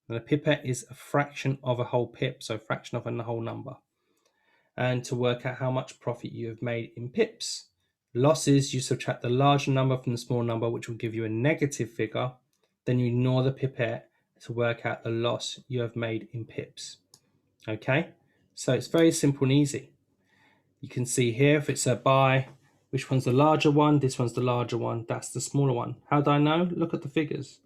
And the pipette is a fraction of a whole pip, so a fraction of a whole number. And to work out how much profit you have made in pips. Losses, you subtract the larger number from the small number, which will give you a negative figure. Then you ignore the pipette to work out the loss you have made in pips. Okay, so it's very simple and easy. You can see here if it's a buy, which one's the larger one? This one's the larger one. That's the smaller one. How do I know? Look at the figures.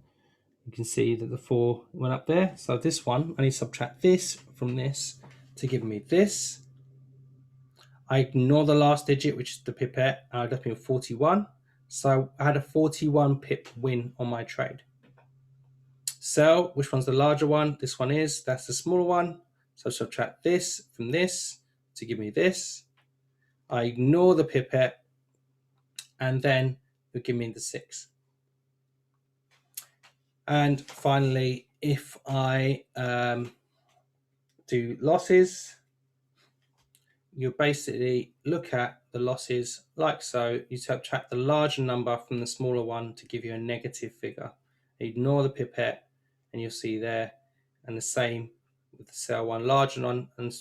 You can see that the 4 went up there. So this one, I need to subtract this from this to give me this. I ignore the last digit, which is the pipette. I would have been 41. So I had a 41 pip win on my trade. Sell, which one's the larger one? This one is. That's the smaller one. So subtract this from this to give me this. I ignore the pipette, and then it'll give me the 6. And finally, if I do losses, you basically look at the losses like so. You subtract the larger number from the smaller one to give you a negative figure. Ignore the pipette, and you'll see there. And the same with the sell one, larger one, and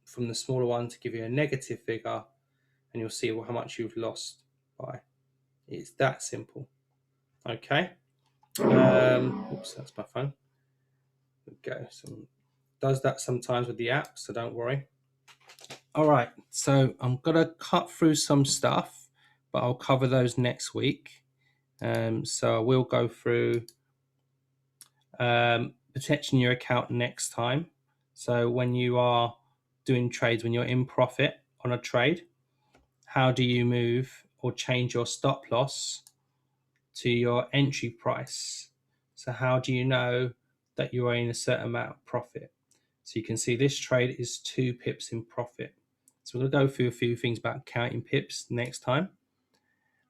from the smaller one to give you a negative figure, and you'll see how much you've lost by. It's that simple. Okay. Oops, that's my phone. There we go. So does that sometimes with the app, so don't worry. All right, so I'm gonna cut through some stuff, but I'll cover those next week. So I will go through protecting your account next time. So when you are doing trades, when you're in profit on a trade, how do you move or change your stop loss to your entry price? So how do you know that you are in a certain amount of profit? So you can see this trade is 2 pips in profit. So we're going to go through a few things about counting pips next time.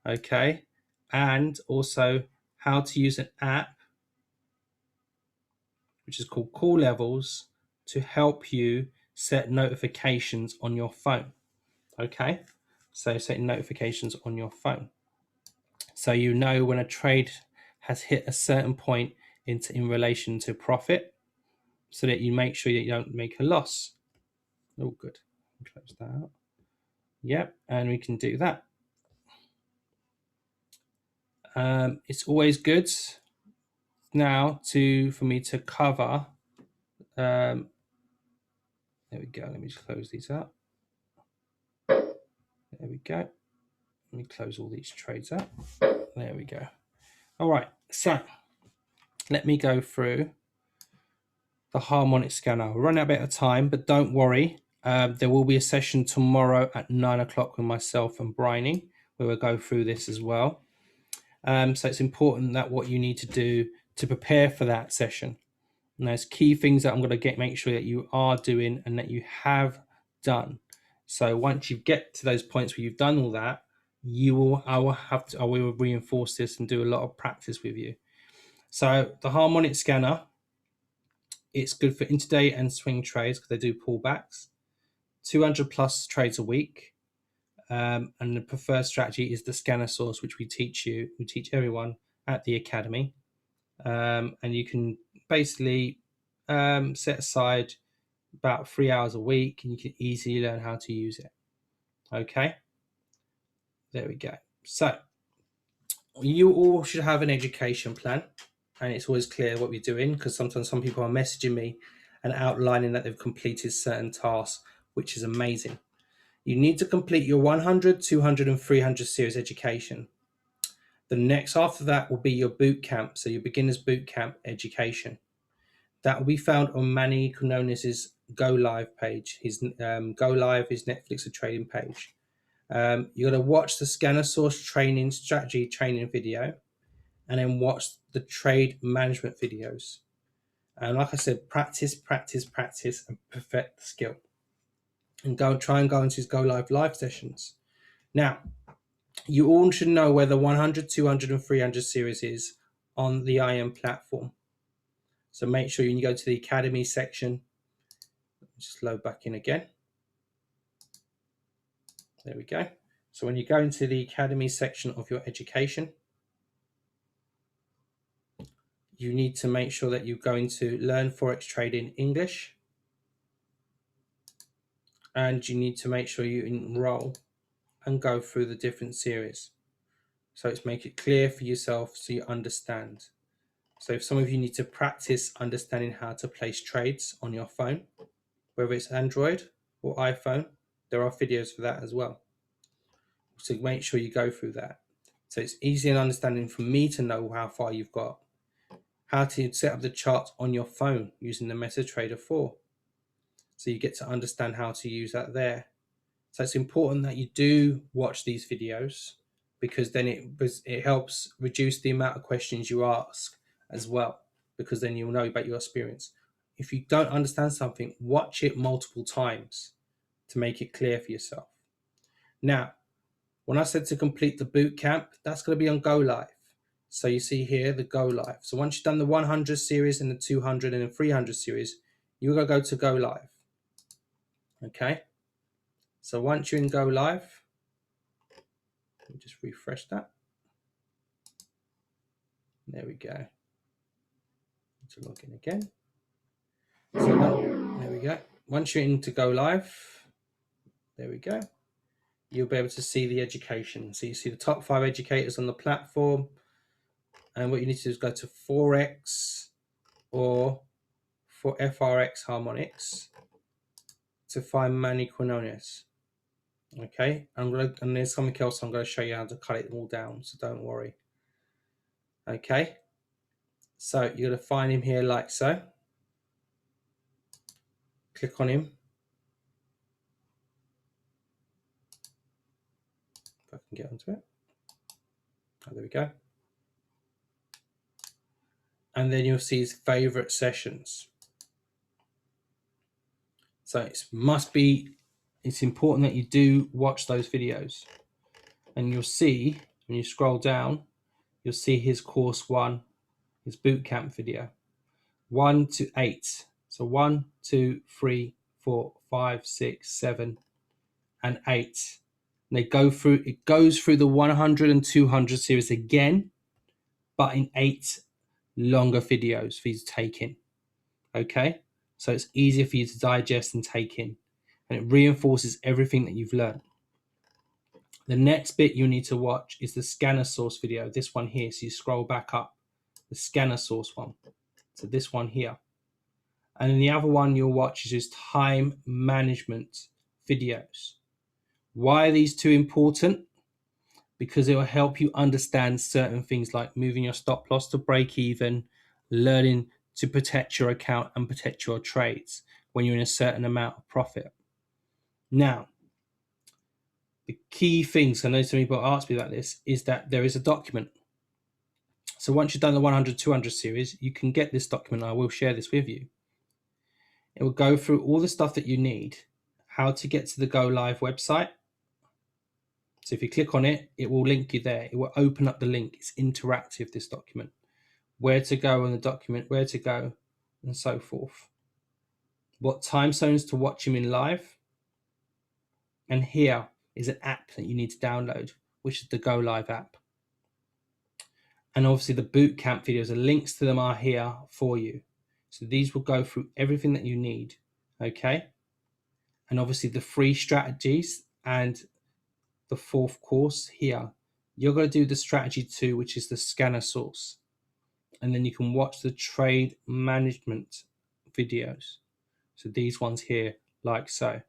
Okay. And also how to use an app, which is called Call Levels, to help you set notifications on your phone. Okay. So setting notifications on your phone. So you know when a trade has hit a certain point in relation to profit, so that you make sure that you don't make a loss. Oh, good. Close that out. Yep, and we can do that. It's always good now for me to cover. There we go. Let me just close these up. There we go. Let me close all these trades up. There we go. All right, so let me go through the harmonic scanner. We'll run out a bit of time, but don't worry. There will be a session tomorrow at 9 o'clock with myself and Bryony, where we'll go through this as well. So it's important that what you need to do to prepare for that session. And there's key things that I'm going to make sure that you are doing and that you have done. So once you get to those points where you've done all that, I will reinforce this and do a lot of practice with you. So the harmonic scanner, it's good for intraday and swing trades because they do pullbacks. 200 plus trades a week. And the preferred strategy is the scanner source, which we teach everyone at the academy. And you can basically set aside about 3 hours a week and you can easily learn how to use it. Okay, there we go. So you all should have an education plan, and it's always clear what we're doing, because sometimes some people are messaging me and outlining that they've completed certain tasks, which is amazing. You need to complete your 100, 200 and 300 series education. The next after that will be your boot camp, so your beginner's boot camp education. That will be found on Manny Quinones's Go Live page. His Go Live is Netflix a trading page. You're going to watch the scanner source training strategy training video, and then watch the trade management videos. And like I said, practice, and perfect the skill. And try and go into his Go Live sessions. Now, you all should know where the 100, 200 and 300 series is on the IM platform. So make sure you go to the Academy section. Just load back in again. There we go. So when you go into the Academy section of your education, you need to make sure that you're going to learn Forex trading English. And you need to make sure you enroll and go through the different series. So it's make it clear for yourself so you understand. So if some of you need to practice understanding how to place trades on your phone, whether it's Android or iPhone, there are videos for that as well. So make sure you go through that. So it's easy and understanding for me to know how far you've got. How to set up the charts on your phone using the MetaTrader 4. So you get to understand how to use that there. So it's important that you do watch these videos, because then it helps reduce the amount of questions you ask as well, because then you'll know about your experience. If you don't understand something, watch it multiple times to make it clear for yourself. Now, when I said to complete the boot camp, that's going to be on Go Live. So you see here the Go Live. So once you've done the 100 series and the 200 and the 300 series, you're going to go to Go Live. Okay. So once you're in Go Live, let me just refresh that. There we go. To log in again. So there we go. Once you're into Go Live, there we go. You'll be able to see the education. So you see the top 5 educators on the platform. And what you need to do is go to Forex or for FRX Harmonics to find Manny Quinones. Okay, and there's something else I'm going to show you how to cut it all down, so don't worry. Okay, so you're going to find him here like so. Click on him. If I can get onto it. Oh, there we go. And then you'll see his favorite sessions. So it's important that you do watch those videos. And you'll see, when you scroll down, you'll see his course 1, his bootcamp video, 1 to 8. So 1, 2, 3, 4, 5, 6, 7, and 8. And it goes through the 100 and 200 series again, but in 8 longer videos for you to take in. Okay, so it's easier for you to digest and take in, and it reinforces everything that you've learned. The next bit you need to watch is the scanner source video, this one here. So you scroll back up, the scanner source one, so this one here. And then the other one you'll watch is just time management videos. Why are these two important? Because it will help you understand certain things like moving your stop loss to break even, learning to protect your account and protect your trades when you're in a certain amount of profit. Now, the key things, I know some people ask me about this, is that there is a document. So once you've done the 100, 200 series, you can get this document. I will share this with you. It will go through all the stuff that you need, how to get to the Go Live website. So if you click on it, it will link you there. It will open up the link. It's interactive, this document. Where to go on the document, where to go, and so forth. What time zones to watch him in live. And here is an app that you need to download, which is the Go Live app. And obviously the bootcamp videos, the links to them are here for you. So these will go through everything that you need, okay? And obviously the free strategies and the 4th course here, you're going to do the strategy 2, which is the scanner source. And then you can watch the trade management videos. So these ones here, like so.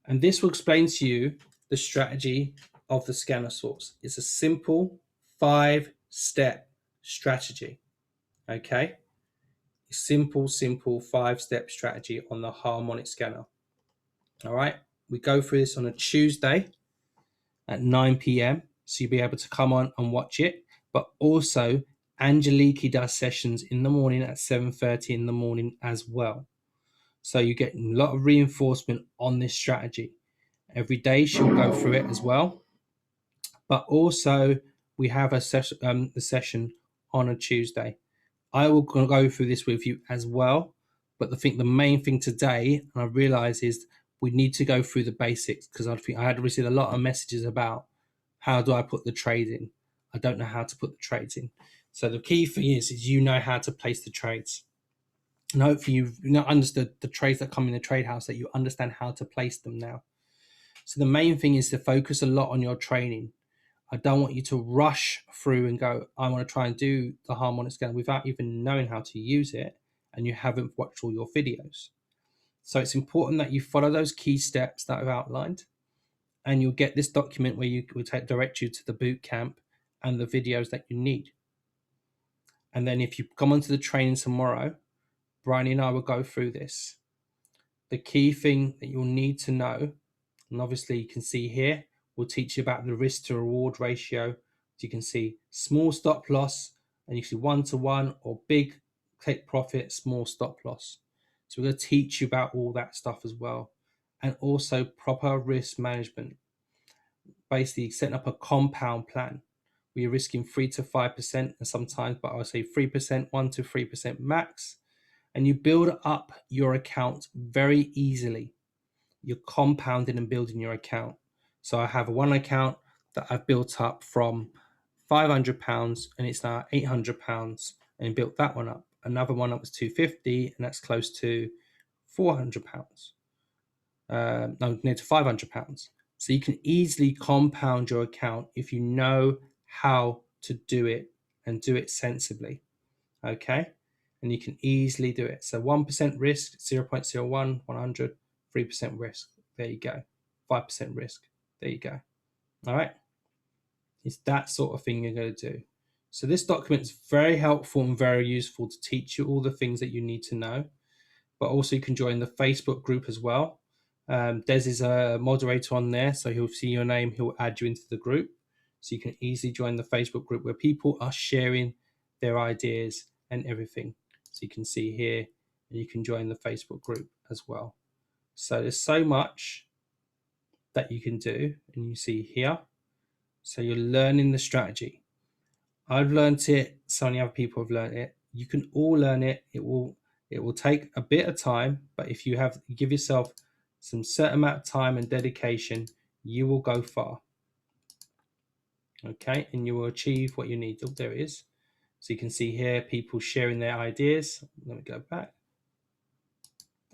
And this will explain to you the strategy of the scanner source. It's a simple 5-step strategy, okay? Simple 5-step strategy on the harmonic scanner. All right, we go through this on a Tuesday at 9 p.m. so you'll be able to come on and watch it. But also Angeliki does sessions in the morning at 7:30 in the morning as well. So you get a lot of reinforcement on this strategy. Every day she'll go through it as well. But also we have a session on a Tuesday. I will go through this with you as well. But I think the main thing today, and I realize, is we need to go through the basics, because I think I had received a lot of messages about how do I put the trade in. I don't know how to put the trades in. So the key thing is you know how to place the trades. And hopefully you've not understood the trades that come in the trade house, that you understand how to place them now. So the main thing is to focus a lot on your training. I don't want you to rush through and go, I want to try and do the harmonic scanner without even knowing how to use it, and you haven't watched all your videos. So it's important that you follow those key steps that I've outlined, and you'll get this document where you will direct you to the boot camp and the videos that you need. And then if you come onto the training tomorrow, Bryony and I will go through this. The key thing that you'll need to know, and obviously you can see here, we'll teach you about the risk to reward ratio. So you can see small stop loss, and you can see 1-to-1, or big take profit, small stop loss. So we're going to teach you about all that stuff as well. And also proper risk management. Basically setting up a compound plan. We're risking 3 to 5% and sometimes, but I'll say 3%, 1 to 3% max. And you build up your account very easily. You're compounding and building your account. So I have one account that I've built up from £500 and it's now £800, and built that one up. Another one that was £250 and that's close to £400. No, near to £500. So you can easily compound your account if you know how to do it and do it sensibly. Okay, and you can easily do it. So 1% risk, 0.01, 100, 3% risk. There you go. 5% risk. There you go. All right. It's that sort of thing you're going to do. So this document is very helpful and very useful to teach you all the things that you need to know. But also you can join the Facebook group as well. Des is a moderator on there, so he'll see your name, he'll add you into the group. So you can easily join the Facebook group where people are sharing their ideas and everything. So you can see here, and you can join the Facebook group as well. So there's so much that you can do, and you see here. So you're learning the strategy. I've learned it, so many other people have learned it. You can all learn it. It will take a bit of time, but if you give yourself some certain amount of time and dedication, you will go far. Okay, and you will achieve what you need. Oh, there it is. So you can see here people sharing their ideas. Let me go back.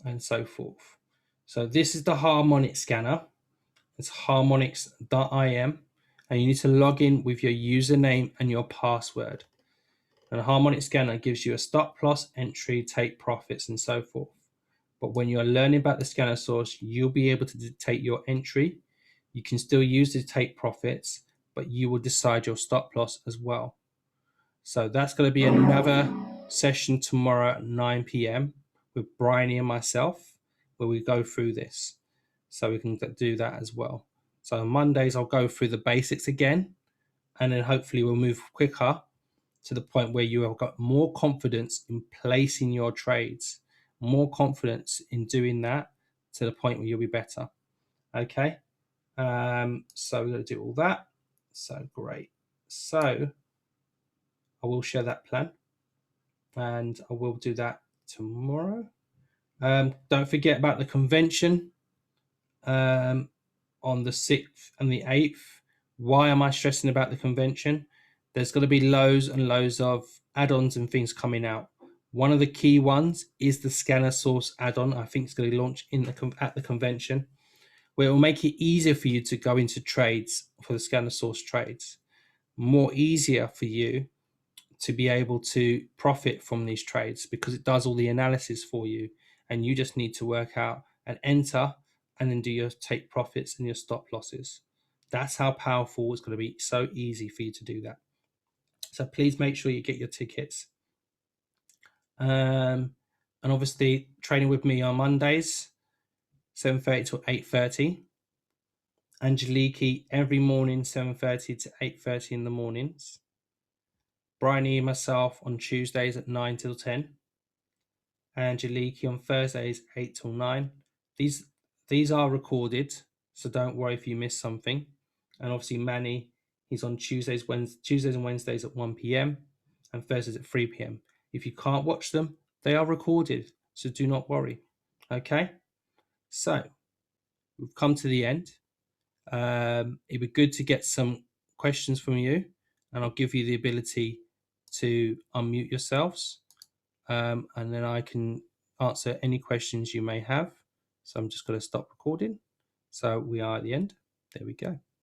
And so forth. So this is the harmonic scanner. It's harmonics.im, and you need to log in with your username and your password. And a harmonic scanner gives you a stop loss, entry, take profits, and so forth. But when you're learning about the scanner source, you'll be able to dictate your entry. You can still use the take profits, but you will decide your stop loss as well. So that's going to be another session tomorrow at 9 p.m. with Bryony and myself, where we go through this. So we can do that as well. So on Mondays, I'll go through the basics again, and then hopefully we'll move quicker to the point where you have got more confidence in placing your trades, more confidence in doing that to the point where you'll be better. Okay. So we're going to do all that. So great. So I will share that plan, and I will do that tomorrow. Don't forget about the convention on the 6th and the 8th. Why am I stressing about the convention? There's going to be loads and loads of add-ons and things coming out. One of the key ones is the scanner source add-on. I think it's going to be launched at the convention, where it will make it easier for you to go into trades for the scanner source trades. More easier for you to be able to profit from these trades, because it does all the analysis for you, and you just need to work out and enter and then do your take profits and your stop losses. That's how powerful it's going to be. So easy for you to do that. So please make sure you get your tickets. And obviously training with me on Mondays, 7:30 to 8:30. Angeliki every morning, 7:30 to 8:30 in the mornings. Bryony and myself on Tuesdays at 9 till 10. Angeliki on Thursdays 8 till 9. These are recorded, so don't worry if you miss something. And obviously Manny, he's on Tuesdays and Wednesdays at 1 p.m. and Thursdays at 3 p.m. If you can't watch them, they are recorded, so do not worry. Okay, so we've come to the end. It'd be good to get some questions from you, and I'll give you the ability to unmute yourselves, and then I can answer any questions you may have. So I'm just going to stop recording. So we are at the end. There we go.